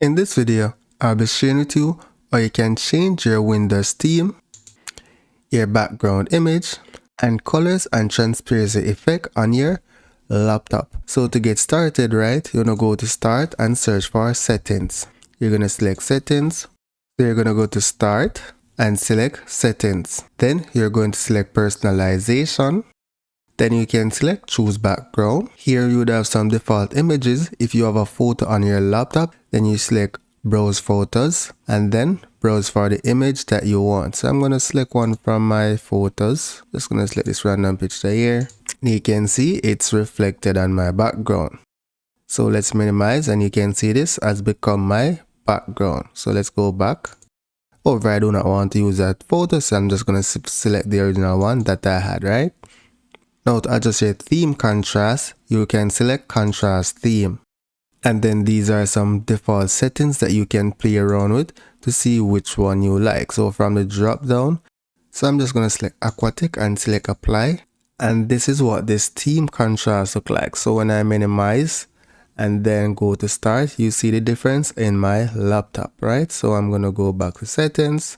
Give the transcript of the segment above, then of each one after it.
In this video, I'll be sharing with you how you can change your Windows theme, your background image, and colors and transparency effect on your laptop. So to get started, right, you're gonna go to start and search for settings. You're gonna select settings. So you're gonna go to start and select settings. Then you're going to select personalization. Then you can select choose background. Here you would have some default images. If you have a photo on your laptop, then you select browse photos and then browse for the image that you want. So I'm going to select one from my photos. Just going to select this random picture here. And you can see it's reflected on my background. So let's minimize and you can see this has become my background. So let's go back. Over, I do not want to use that photo, so I'm just going to select the original one that I had, right? Now to adjust your theme contrast, you can select contrast theme. And then these are some default settings that you can play around with to see which one you like. So from the drop down, so I'm just going to select aquatic and select apply. And this is what this theme contrast look like. So when I minimize and then go to start, you see the difference in my laptop, right? So I'm going to go back to settings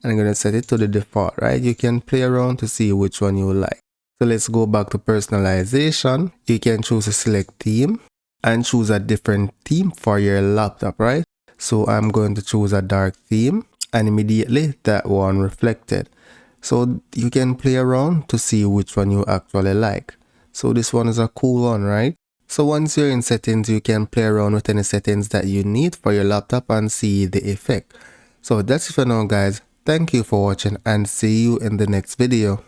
and I'm going to set it to the default, right? You can play around to see which one you like. So let's go back to personalization. You can choose to select theme and choose a different theme for your laptop, right? So I'm going to choose a dark theme and immediately that one reflected. So you can play around to see which one you actually like. So this one is a cool one, right? So once you're in settings, you can play around with any settings that you need for your laptop and see the effect. So that's it for now, guys. Thank you for watching and see you in the next video.